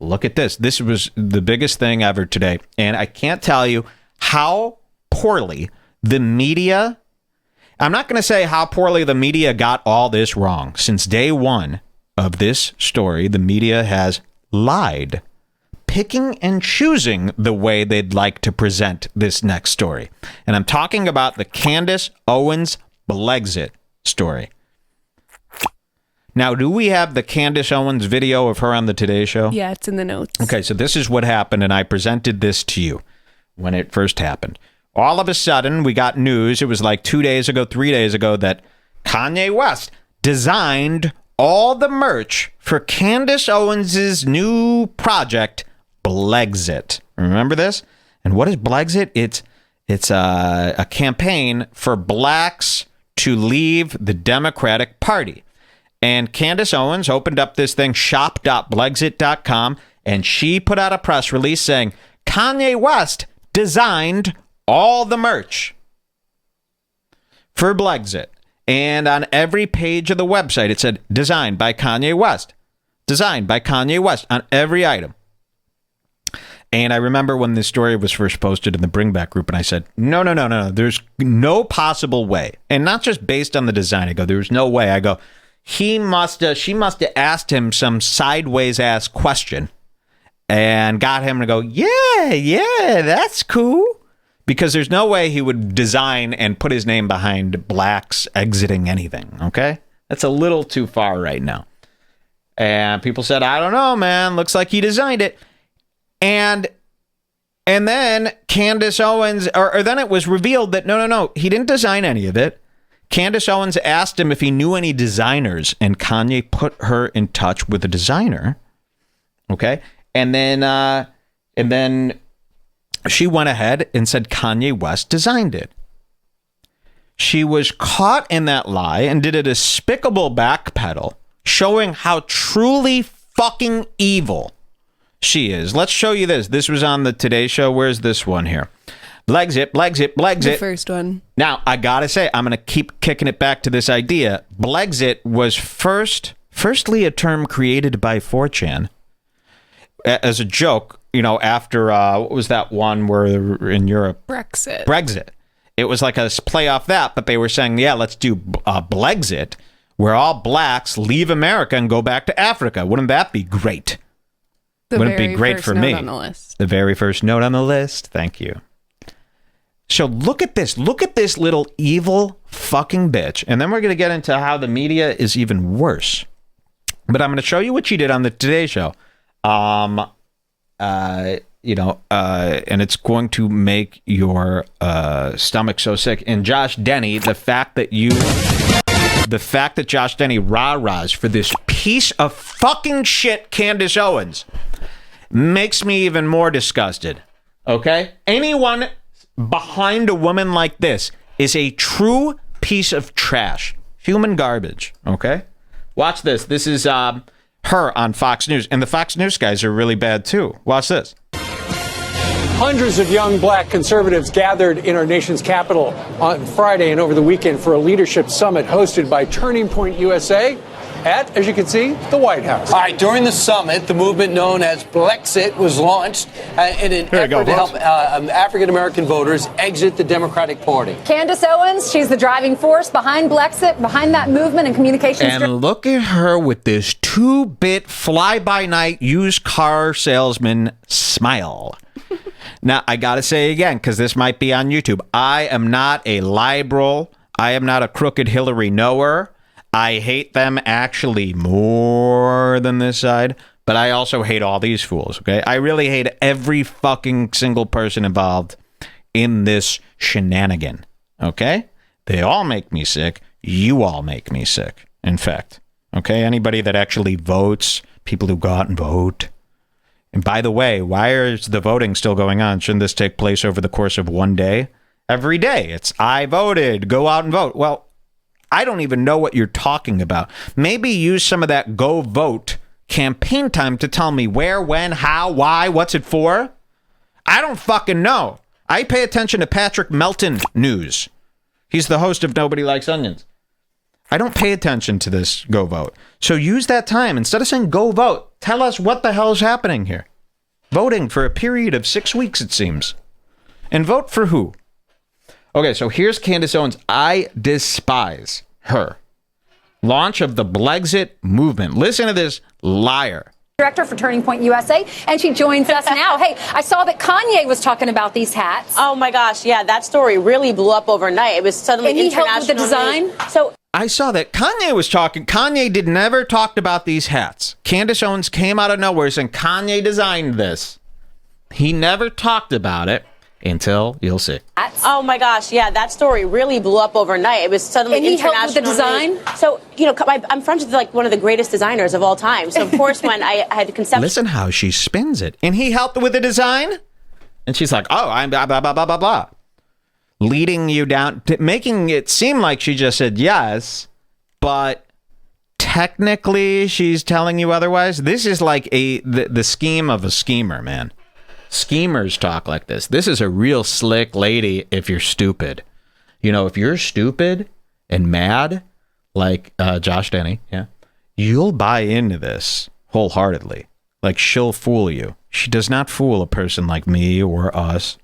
look at this. This was the biggest thing ever today. And I can't tell you how poorly the media, I'm not going to say how poorly the media got all this wrong. Since day one of this story, the media has lied, picking and choosing the way they'd like to present this next story. And I'm talking about the Candace Owens Blexit story. Now, do we have the Candace Owens video of her on the Today Show? Yeah, it's in the notes. Okay, so this is what happened, and I presented this to you when it first happened. All of a sudden, we got news, it was like 2 days ago, 3 days ago, that Kanye West designed all the merch for Candace Owens' new project, Blexit. Remember this? And what is Blexit? It's a campaign for blacks to leave the Democratic Party. And Candace Owens opened up this thing, shop.blexit.com, and she put out a press release saying, Kanye West designed all the merch for Blexit. And on every page of the website, it said, designed by Kanye West. Designed by Kanye West on every item. And I remember when this story was first posted in the Bring Back group, and I said, no. There's no possible way. And not just based on the design. I go, there's no way. I go, she must have asked him some sideways ass question and got him to go, yeah, that's cool. Because there's no way he would design and put his name behind blacks exiting anything, okay? That's a little too far right now. And people said, I don't know, man. Looks like he designed it. And then Candace Owens, or then it was revealed that, no, he didn't design any of it. Candace Owens asked him if he knew any designers, and Kanye put her in touch with a designer. Okay? And then she went ahead and said Kanye West designed it. She was caught in that lie and did a despicable backpedal, showing how truly fucking evil she is. Let's show you this. This was on the Today Show. Where's this one here? Blexit. The first one. Now, I gotta say, I'm gonna keep kicking it back to this idea. Blexit was firstly a term created by 4chan as a joke, after, what was that one where in Europe? Brexit. It was like a play off that, but they were saying, yeah, let's do Blexit, where all blacks leave America and go back to Africa. Wouldn't that be great? Wouldn't it be great for me? The very first note on the list. Thank you. So look at this. Look at this little evil fucking bitch. And then we're going to get into how the media is even worse. But I'm going to show you what she did on the Today Show. And it's going to make your stomach so sick. And Josh Denny, the fact that Josh Denny rah-rahs for this piece of fucking shit, Candace Owens, makes me even more disgusted. Okay? Anyone behind a woman like this is a true piece of trash. Human garbage. Okay? Watch this. This is her on Fox News. And the Fox News guys are really bad too. Watch this. Hundreds of young black conservatives gathered in our nation's capital on Friday and over the weekend for a leadership summit hosted by Turning Point USA at, as you can see, the White House. All right, during the summit, the movement known as Blexit was launched in an effort to help African-American voters exit the Democratic Party. Candace Owens, she's the driving force behind Blexit, behind that movement and communications. And look at her with this 2-bit fly-by-night used car salesman smile. Now, I got to say again, because this might be on YouTube, I am not a liberal. I am not a crooked Hillary knower. I hate them actually more than this side, but I also hate all these fools, okay? I really hate every fucking single person involved in this shenanigan, okay? They all make me sick. You all make me sick, in fact, okay? Anybody that actually votes, people who go out and vote. And by the way, why is the voting still going on? Shouldn't this take place over the course of one day? Every day, it's I voted, go out and vote. Well, I don't even know what you're talking about. Maybe use some of that go vote campaign time to tell me where, when, how, why, what's it for? I don't fucking know. I pay attention to Patrick Melton News. He's the host of Nobody Likes Onions. I don't pay attention to this go vote. So use that time. Instead of saying go vote, Tell us what the hell is happening here. Voting for a period of 6 weeks, it seems. And vote for who? Okay, so here's Candace Owens. I despise her. Launch of the Blexit movement. Listen to this liar. Director for Turning Point USA, and she joins us now. Hey, I saw that Kanye was talking about these hats. Oh my gosh, yeah, that story really blew up overnight. It was suddenly and he international helped with the design. News. So I saw that Kanye was talking. Kanye did never talked about these hats. Candace Owens came out of nowhere saying Kanye designed this. He never talked about it until you'll see. Oh my gosh, yeah, that story really blew up overnight. It was suddenly and he international helped with the design. News. So I'm friends with like one of the greatest designers of all time. So of course, when I had conception. Listen how she spins it. And he helped with the design. And she's like, oh, I'm blah blah blah blah blah blah. Leading you down, making it seem like she just said yes, but technically she's telling you otherwise. This is like the scheme of a schemer, man. Schemers talk like this. This is a real slick lady if you're stupid. You know, if you're stupid and mad, like Josh Denny, yeah, you'll buy into this wholeheartedly. Like, she'll fool you. She does not fool a person like me or us.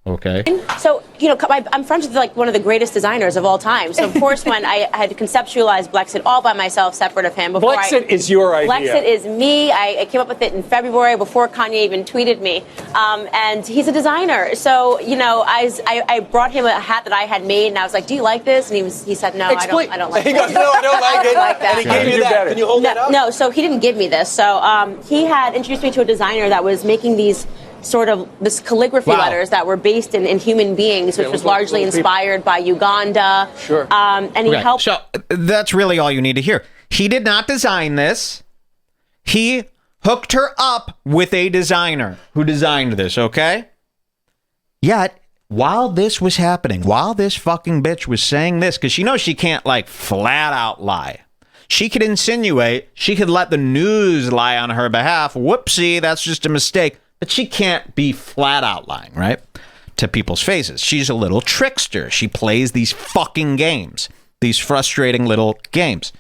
Okay. So, I'm friends with like one of the greatest designers of all time. So, of course, when I had conceptualized Blexit all by myself, separate of him. Blexit is your idea. Blexit is me. I came up with it in February before Kanye even tweeted me. And he's a designer. So, I brought him a hat that I had made, and I was like, do you like this? And he said, no, I don't like it. He goes, no, I don't like it. Like that. And he gave you that. Can you hold that up? No, so he didn't give me this. So he had introduced me to a designer that was making these sort of this calligraphy letters that were based in human beings, which was largely inspired by Uganda. Sure. And he helped. So that's really all you need to hear. He did not design this. He hooked her up with a designer who designed this, okay? Yet, while this was happening, while this fucking bitch was saying this, because she knows she can't, like, flat out lie. She could insinuate, she could let the news lie on her behalf. Whoopsie, that's just a mistake. But she can't be flat out lying, right? To people's faces. She's a little trickster. She plays these fucking games. These frustrating little games.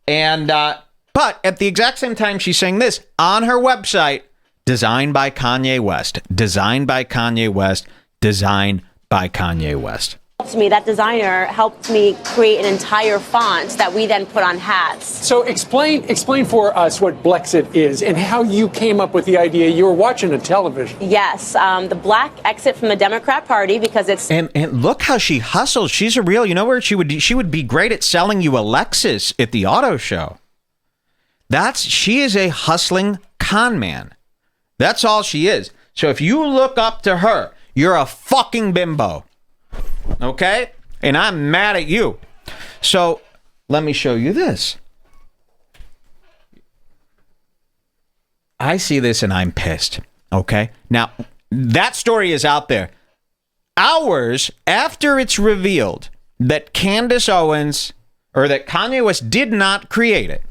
And, but at the exact same time she's saying this, on her website, designed by Kanye West. Designed by Kanye West. Designed by Kanye West. That designer helped me create an entire font that we then put on hats. So explain for us what Blexit is and how you came up with the idea. You were watching a television. Yes, the black exit from the Democrat Party because it's... And look how she hustles. She's a real, you know where she would be great at selling you a Lexus at the auto show. She is a hustling con man. That's all she is. So if you look up to her, you're a fucking bimbo. Okay? And I'm mad at you. So let me show you this. I see this and I'm pissed. Okay? Now, that story is out there. Hours after it's revealed that Candace Owens or that Kanye West did not create it.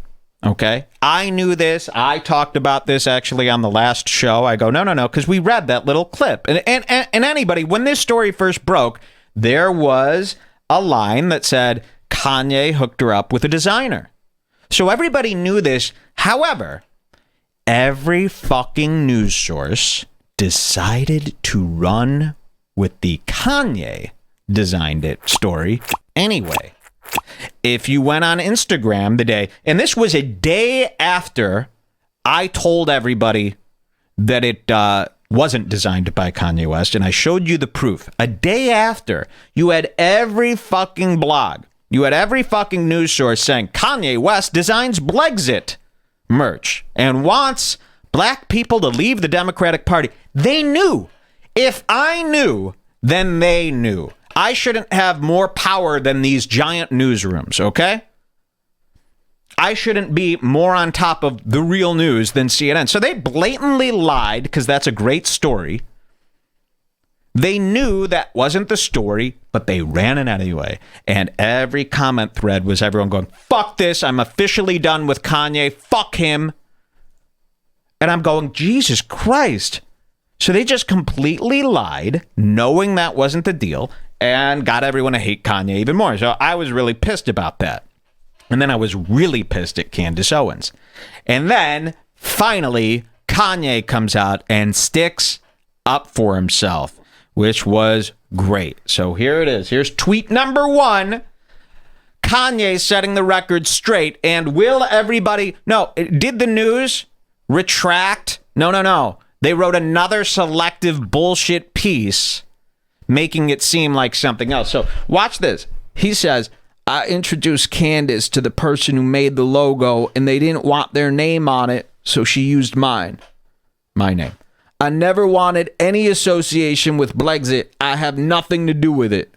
Okay? I knew this. I talked about this actually on the last show. I go, no, because we read that little clip. And anybody, when this story first broke, there was a line that said Kanye hooked her up with a designer. So everybody knew this. However, every fucking news source decided to run with the Kanye designed it story anyway. If you went on Instagram the day, and this was a day after I told everybody that it wasn't designed by Kanye West, and I showed you the proof. A day after, you had every fucking blog, you had every fucking news source saying Kanye West designs Blexit merch and wants black people to leave the Democratic Party. They knew. If I knew, then they knew. I shouldn't have more power than these giant newsrooms, okay? I shouldn't be more on top of the real news than CNN. So they blatantly lied because that's a great story. They knew that wasn't the story, but they ran it anyway. And every comment thread was everyone going, fuck this. I'm officially done with Kanye. Fuck him. And I'm going, Jesus Christ. So they just completely lied, knowing that wasn't the deal, and got everyone to hate Kanye even more. So I was really pissed about that. And then I was really pissed at Candace Owens. And then finally, Kanye comes out and sticks up for himself, which was great. So here it is. Here's tweet number 1. Kanye setting the record straight. And will everybody... No, did the news retract? No. They wrote another selective bullshit piece, making it seem like something else. So watch this. He says, I introduced Candice to the person who made the logo, and they didn't want their name on it, so she used mine. My name. I never wanted any association with Blexit. I have nothing to do with it.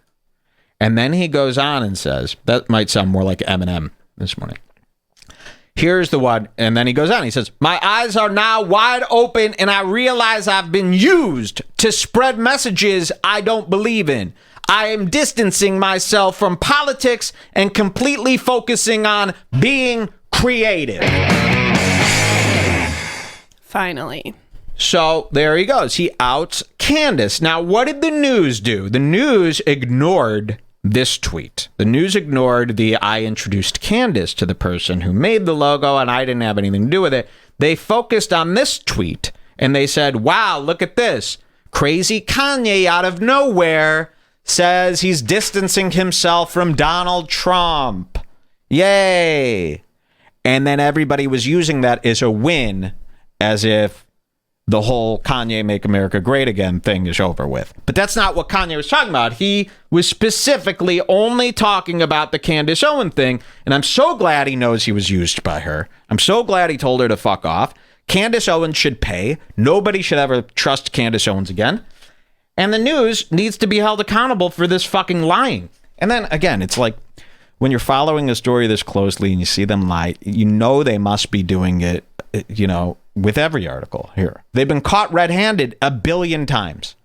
And then he goes on and says, that might sound more like Eminem this morning. Here's the one. And then he goes on. He says, my eyes are now wide open and I realize I've been used to spread messages I don't believe in. I am distancing myself from politics and completely focusing on being creative. Finally. So there he goes. He outs Candace. Now, what did the news do? The news ignored this tweet. The news ignored the I introduced Candace to the person who made the logo and I didn't have anything to do with it. They focused on this tweet and they said, wow, look at this. Crazy Kanye out of nowhere says he's distancing himself from Donald Trump. Yay. And then everybody was using that as a win, as if the whole Kanye Make America Great Again thing is over with. But that's not what Kanye was talking about. He was specifically only talking about the Candace Owens thing, and I'm so glad he knows he was used by her. I'm so glad he told her to fuck off. Candace Owens should pay. Nobody should ever trust Candace Owens again. And the news needs to be held accountable for this fucking lying. And then, again, it's like when you're following a story this closely and you see them lie, you know they must be doing it, you know, with every article here. They've been caught red-handed 1 billion times,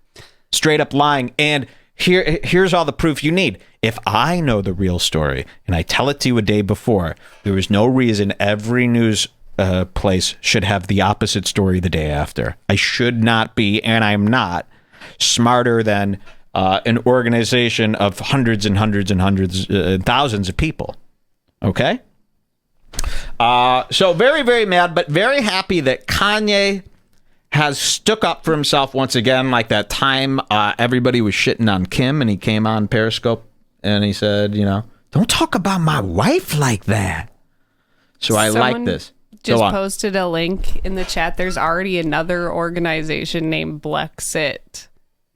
straight up lying. And here's all the proof you need. If I know the real story and I tell it to you a day before, there is no reason every news place should have the opposite story the day after. I should not be, and I'm not, smarter than an organization of hundreds and hundreds and hundreds, thousands of people. Okay? So very, very mad, but very happy that Kanye has stuck up for himself once again, like that time everybody was shitting on Kim and he came on Periscope and he said, you know, don't talk about my wife like that. So I like this. Just posted a link in the chat. There's already another organization named Blexit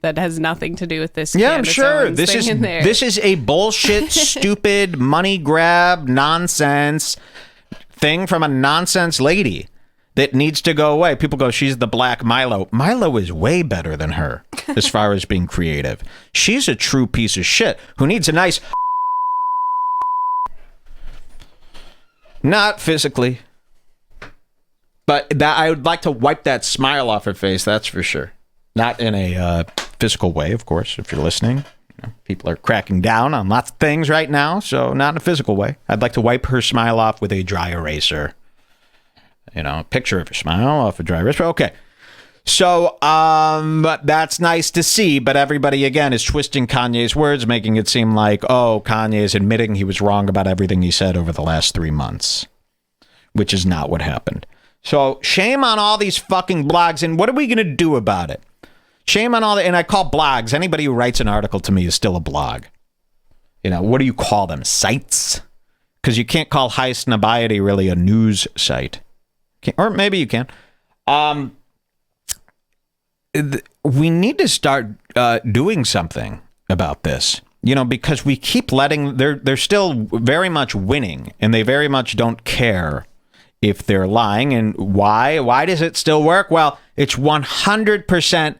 that has nothing to do with this. Yeah, I'm sure. This is a bullshit, stupid, money grab, nonsense thing from a nonsense lady that needs to go away. People go, she's the black Milo. Milo is way better than her as far as being creative. She's a true piece of shit who needs a nice... Not physically. But that I would like to wipe that smile off her face, that's for sure. Not in a physical way, of course, if you're listening. You know, people are cracking down on lots of things right now, so not in a physical way. I'd like to wipe her smile off with a dry eraser. You know, a picture of her smile off a dry eraser. Okay. So, that's nice to see, but everybody, again, is twisting Kanye's words, making it seem like, oh, Kanye is admitting he was wrong about everything he said over the last 3 months, which is not what happened. So, shame on all these fucking blogs, and what are we going to do about it? Shame on all the, and I call blogs, anybody who writes an article to me is still a blog. You know, what do you call them? Sites? Because you can't call Heist Nabayati really a news site. Or maybe you can. We need to start doing something about this, you know, because we keep letting, they're still very much winning, and they very much don't care if they're lying. And why does it still work? Well, it's 100%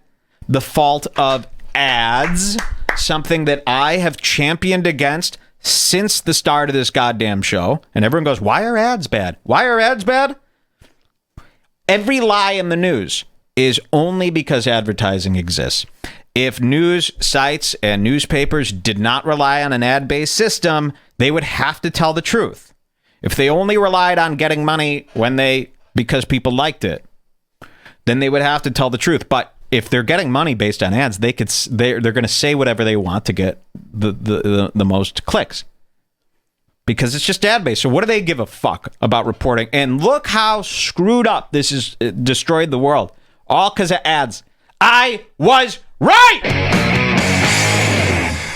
the fault of ads, something that I have championed against since the start of this goddamn show. And everyone goes, why are ads bad? Why are ads bad? Every lie in the news is only because advertising exists. If news sites and newspapers did not rely on an ad-based system, they would have to tell the truth. If they only relied on getting money because people liked it, then they would have to tell the truth. But if they're getting money based on ads, they're going to say whatever they want to get the most clicks. because it's just ad-based. So what do they give a fuck about reporting? And look how screwed up this is. Destroyed the world. All because of ads. I was right!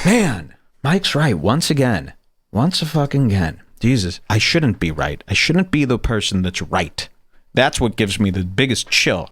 Man, Mike's right once again. Once a fucking again. Jesus, I shouldn't be right. I shouldn't be the person that's right. That's what gives me the biggest chill.